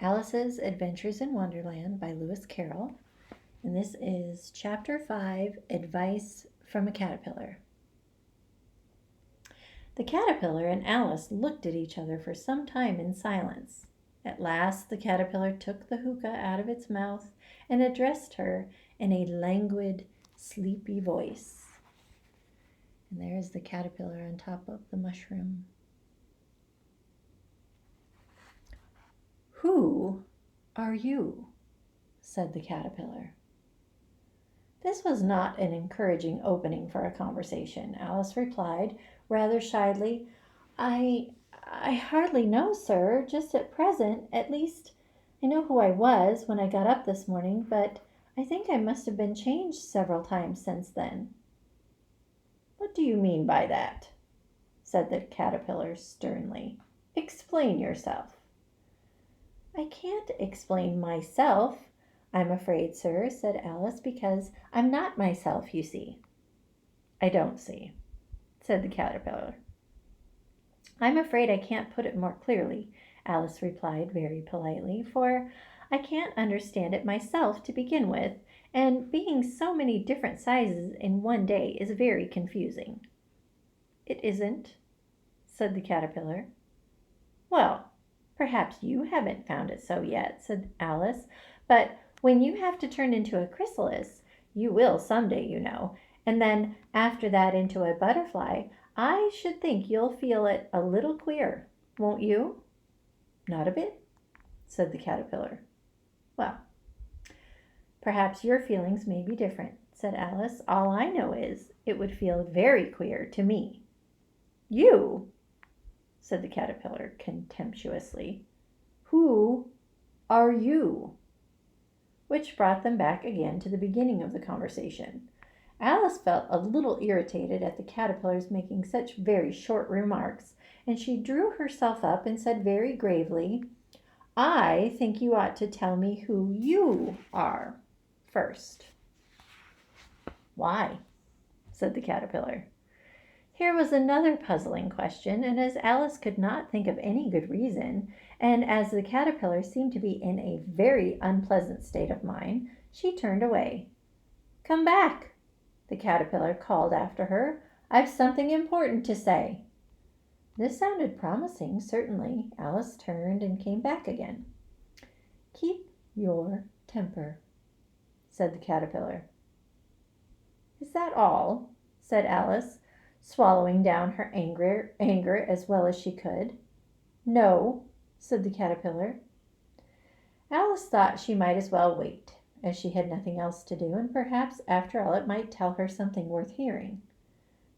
Alice's Adventures in Wonderland by Lewis Carroll. And this is Chapter 5, Advice from a Caterpillar. The caterpillar and Alice looked at each other for some time in silence. At last the caterpillar took the hookah out of its mouth and addressed her in a languid, sleepy voice. And there's the caterpillar on top of the mushroom. "Who are you?" said the caterpillar. This was not an encouraging opening for a conversation. Alice replied, rather shyly, I hardly know, sir. Just at present, at least, I know who I was when I got up this morning, but I think I must have been changed several times since then." "What do you mean by that?" said the caterpillar sternly. "Explain yourself." "I can't explain myself, I'm afraid, sir," said Alice, "because I'm not myself, you see." "I don't see," said the caterpillar. "I'm afraid I can't put it more clearly," Alice replied very politely, "for I can't understand it myself to begin with, and being so many different sizes in one day is very confusing." "It isn't," said the caterpillar. "Well, perhaps you haven't found it so yet," said Alice, "but when you have to turn into a chrysalis, you will some day, you know, and then after that into a butterfly, I should think you'll feel it a little queer, won't you?" "Not a bit," said the caterpillar. "Well, perhaps your feelings may be different," said Alice. "All I know is it would feel very queer to me." "You?" said the caterpillar contemptuously. "Who are you?" Which brought them back again to the beginning of the conversation. Alice felt a little irritated at the caterpillar's making such very short remarks, and she drew herself up and said very gravely, "I think you ought to tell me who you are first." "Why?" said the caterpillar. Here was another puzzling question, and as Alice could not think of any good reason, and as the caterpillar seemed to be in a very unpleasant state of mind, she turned away. "Come back," the caterpillar called after her. "I've something important to say." This sounded promising, certainly. Alice turned and came back again. "Keep your temper," said the caterpillar. "Is that all?" said Alice, swallowing down her anger as well as she could. "No," said the caterpillar. Alice thought she might as well wait, as she had nothing else to do, and perhaps after all it might tell her something worth hearing.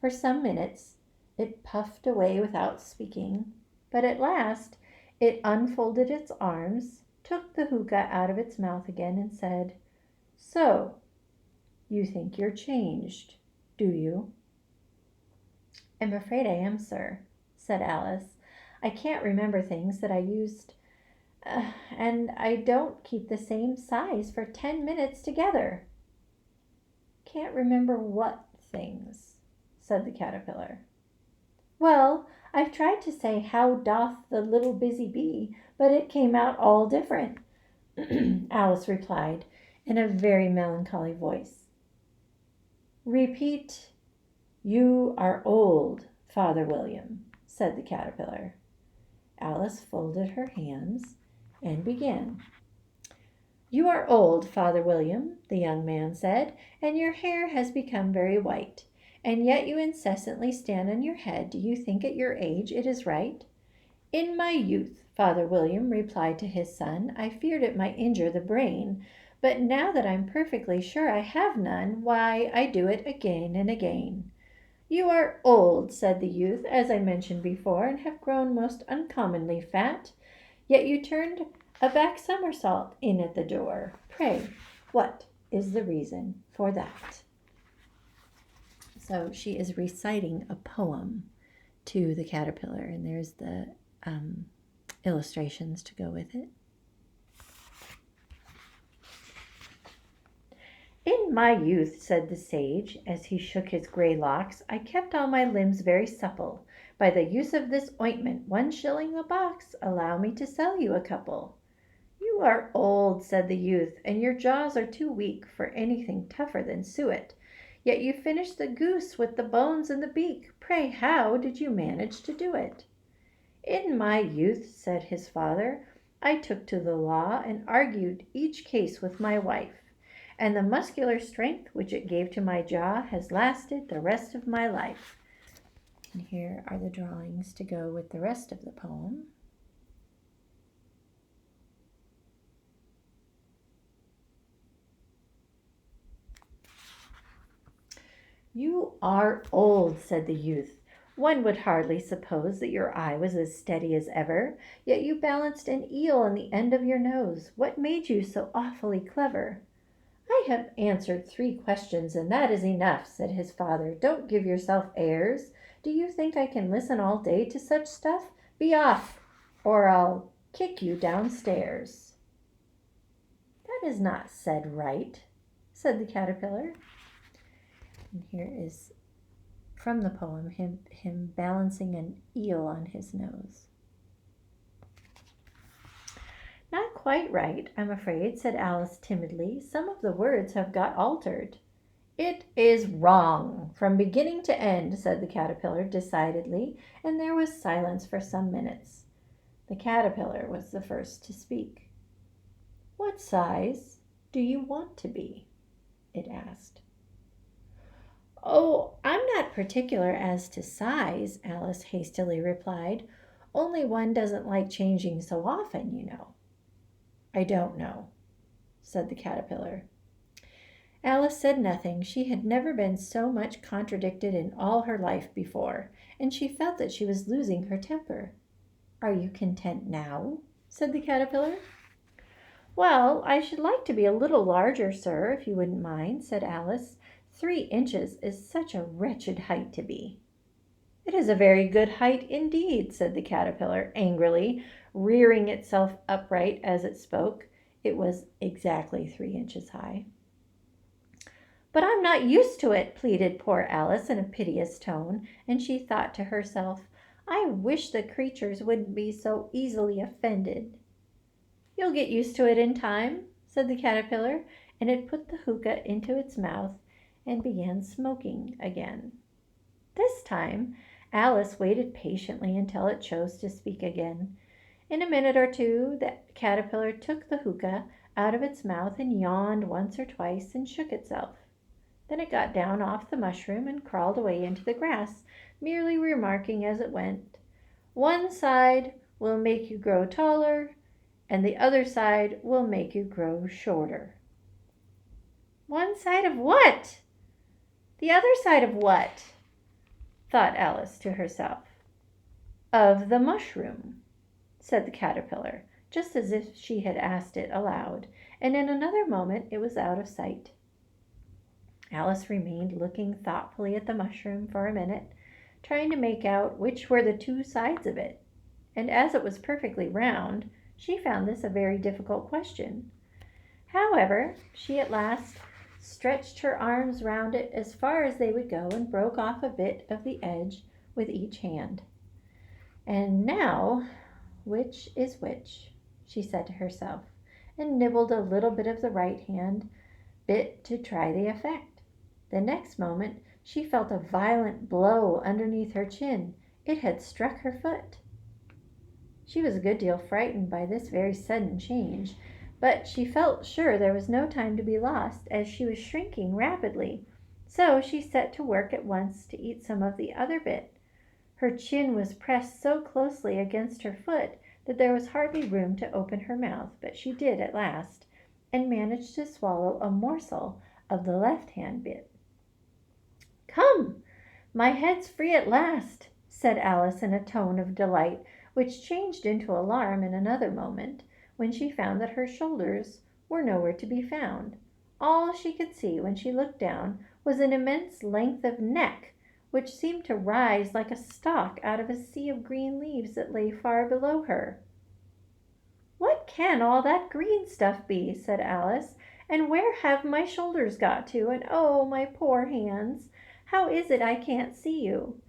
For some minutes it puffed away without speaking, but at last it unfolded its arms, took the hookah out of its mouth again, and said, "So, you think you're changed, do you?" "I'm afraid I am, sir," said Alice. "I can't remember things that I used, and I don't keep the same size for 10 minutes together." "Can't remember what things?" said the caterpillar. "Well, I've tried to say, 'How doth the little busy bee,' but it came out all different," Alice replied in a very melancholy voice. "Repeat, 'You are old, Father William,'" said the caterpillar. Alice folded her hands and began. "You are old, Father William," the young man said, "and your hair has become very white, and yet you incessantly stand on your head. Do you think at your age it is right?" "In my youth," Father William replied to his son, "I feared it might injure the brain, but now that I'm perfectly sure I have none, why, I do it again and again." "You are old," said the youth, "as I mentioned before, and have grown most uncommonly fat. Yet you turned a back somersault in at the door. Pray, what is the reason for that?" So she is reciting a poem to the caterpillar, and there's the illustrations to go with it. "In my youth," said the sage, as he shook his gray locks, "I kept all my limbs very supple. By the use of this ointment, 1 shilling a box, allow me to sell you a couple." You are old, said the youth, and your jaws are too weak for anything tougher than suet. Yet you finished the goose with the bones and the beak. Pray, how did you manage to do it? In my youth, said his father, I took to the law and argued each case with my wife, and the muscular strength which it gave to my jaw has lasted the rest of my life. And here are the drawings to go with the rest of the poem. You are old, said the youth. One would hardly suppose that your eye was as steady as ever, yet you balanced an eel on the end of your nose. What made you so awfully clever? I have answered 3 questions, and that is enough, said his father. Don't give yourself airs. Do you think I can listen all day to such stuff? Be off, or I'll kick you downstairs. That is not said right, said the caterpillar. And here is from the poem him balancing an eel on his nose. Not quite right, I'm afraid, said Alice timidly. Some of the words have got altered. It is wrong from beginning to end, said the caterpillar decidedly, and there was silence for some minutes. The caterpillar was the first to speak. What size do you want to be? It asked. Oh, I'm not particular as to size, Alice hastily replied. Only one doesn't like changing so often, you know. I don't know, said the caterpillar. Alice said nothing. She had never been so much contradicted in all her life before, and she felt that she was losing her temper. Are you content now? Said the caterpillar. Well, I should like to be a little larger, sir, if you wouldn't mind, said Alice. 3 inches is such a wretched height to be. It is a very good height indeed, said the caterpillar angrily, rearing itself upright as it spoke. It was exactly 3 inches high. But I'm not used to it, pleaded poor Alice in a piteous tone, and she thought to herself, I wish the creatures wouldn't be so easily offended. You'll get used to it in time, said the caterpillar, and it put the hookah into its mouth and began smoking again. This time, Alice waited patiently until it chose to speak again. In a minute or two, the caterpillar took the hookah out of its mouth and yawned once or twice and shook itself. Then it got down off the mushroom and crawled away into the grass, merely remarking as it went, One side will make you grow taller, and the other side will make you grow shorter. One side of what? The other side of what? Thought Alice to herself. Of the mushroom, said the caterpillar, just as if she had asked it aloud, and in another moment it was out of sight. Alice remained looking thoughtfully at the mushroom for a minute, trying to make out which were the 2 sides of it, and as it was perfectly round, she found this a very difficult question. However, she at last stretched her arms round it as far as they would go and broke off a bit of the edge with each hand. And now, which is which? She said to herself, and nibbled a little bit of the right hand bit to try the effect. The next moment she felt a violent blow underneath her chin. It had struck her foot. She was a good deal frightened by this very sudden change, but she felt sure there was no time to be lost, as she was shrinking rapidly. So she set to work at once to eat some of the other bit. Her chin was pressed so closely against her foot that there was hardly room to open her mouth, but she did at last, and managed to swallow a morsel of the left-hand bit. Come, my head's free at last, said Alice in a tone of delight, which changed into alarm in another moment, when she found that her shoulders were nowhere to be found. All she could see when she looked down was an immense length of neck, which seemed to rise like a stalk out of a sea of green leaves that lay far below her. What can all that green stuff be? Said Alice, and where have my shoulders got to? And oh, my poor hands, how is it I can't see you?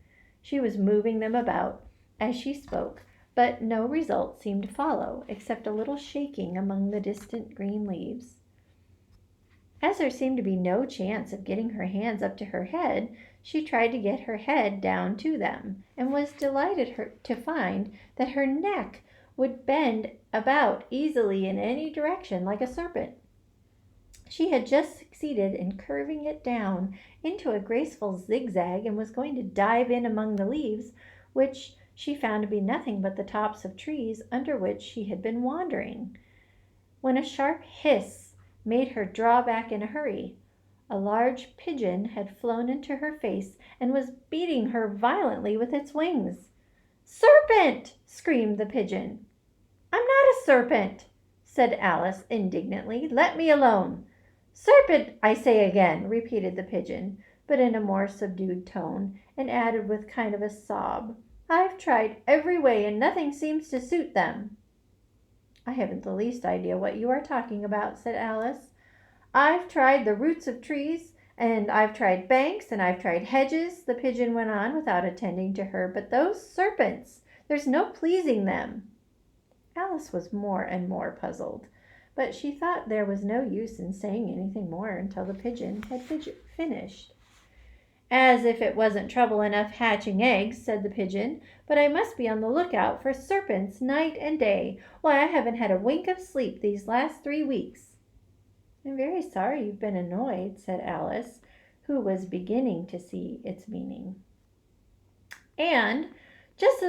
She was moving them about as she spoke, but no result seemed to follow, except a little shaking among the distant green leaves. As there seemed to be no chance of getting her hands up to her head, she tried to get her head down to them, and was delighted to find that her neck would bend about easily in any direction like a serpent. She had just succeeded in curving it down into a graceful zigzag, and was going to dive in among the leaves, which she found to be nothing but the tops of trees under which she had been wandering, when a sharp hiss made her draw back in a hurry. A large pigeon had flown into her face and was beating her violently with its wings. "Serpent!" screamed the pigeon. "I'm not a serpent," said Alice indignantly. "Let me alone." "Serpent, I say again," repeated the pigeon, but in a more subdued tone, and added with kind of a sob, "I've tried every way, and nothing seems to suit them." "I haven't the least idea what you are talking about," said Alice. "I've tried the roots of trees, and I've tried banks, and I've tried hedges," the pigeon went on without attending to her, "but those serpents, there's no pleasing them." Alice was more and more puzzled, but she thought there was no use in saying anything more until the pigeon had finished. "As if it wasn't trouble enough hatching eggs," said the pigeon, "but I must be on the lookout for serpents night and day. Why, I haven't had a wink of sleep these last 3 weeks." "I'm very sorry you've been annoyed," said Alice, who was beginning to see its meaning. "And just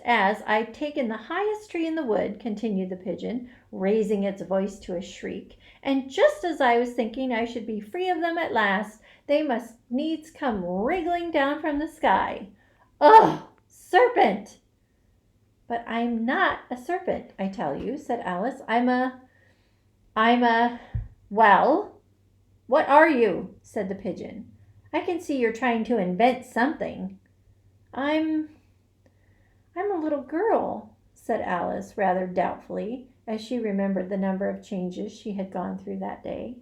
as I'd taken the highest tree in the wood," continued the pigeon, raising its voice to a shriek, "and just as I was thinking I should be free of them at last, they must needs come wriggling down from the sky. Ugh! Serpent!" "But I'm not a serpent, I tell you," said Alice. I'm a "Well, what are you?" said the pigeon. "I can see you're trying to invent something." I'm a little girl," said Alice, rather doubtfully, as she remembered the number of changes she had gone through that day.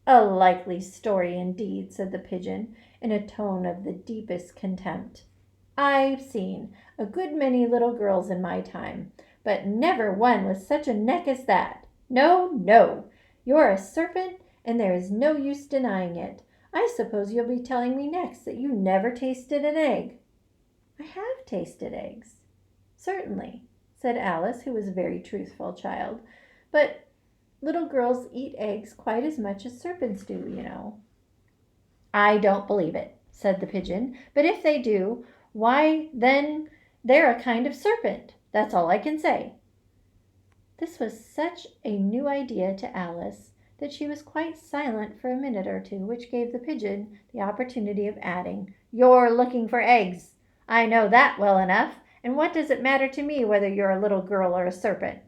"A likely story indeed," said the pigeon, in a tone of the deepest contempt. "I've seen a good many little girls in my time, but never one with such a neck as that. No, no, you're a serpent, and there is no use denying it. I suppose you'll be telling me next that you never tasted an egg." "I have tasted eggs." "Certainly," said Alice, who was a very truthful child, "but little girls eat eggs quite as much as serpents do, you know." "I don't believe it," said the pigeon, "but if they do, why, then they're a kind of serpent. That's all I can say." This was such a new idea to Alice that she was quite silent for a minute or two, which gave the pigeon the opportunity of adding, "You're looking for eggs. I know that well enough. And what does it matter to me whether you're a little girl or a serpent?"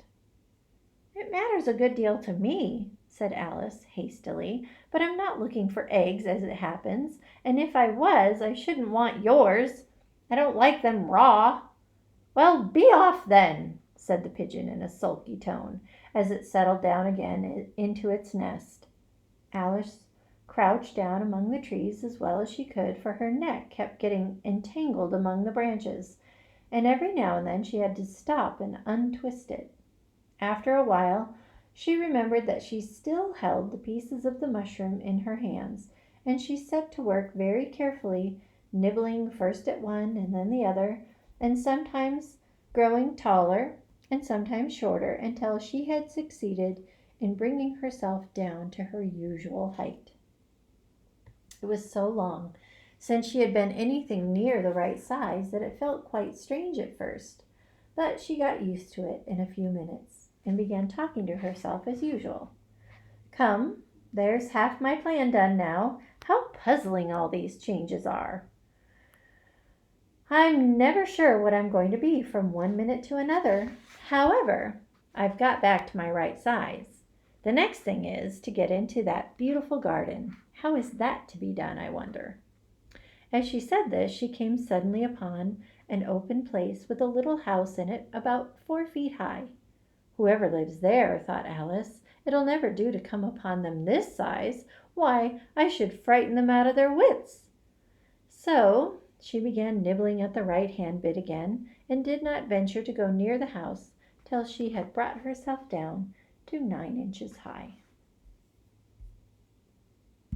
"It matters a good deal to me," said Alice hastily, "but I'm not looking for eggs as it happens, and if I was, I shouldn't want yours. I don't like them raw." "Well, be off then," said the pigeon in a sulky tone, as it settled down again into its nest. Alice crouched down among the trees as well as she could, for her neck kept getting entangled among the branches, and every now and then she had to stop and untwist it. After a while she remembered that she still held the pieces of the mushroom in her hands, and she set to work very carefully, nibbling first at one and then the other, and sometimes growing taller and sometimes shorter, until she had succeeded in bringing herself down to her usual height. It was so long since she had been anything near the right size that it felt quite strange at first, but she got used to it in a few minutes, and began talking to herself as usual. "Come, there's half my plan done now. How puzzling all these changes are! I'm never sure what I'm going to be from one minute to another. However, I've got back to my right size. The next thing is to get into that beautiful garden. How is that to be done, I wonder?" As she said this, she came suddenly upon an open place with a little house in it about 4 feet high. "Whoever lives there," thought Alice, "it'll never do to come upon them this size. Why, I should frighten them out of their wits." So She began nibbling at the right hand bit again, and did not venture to go near the house till she had brought herself down to 9 inches high.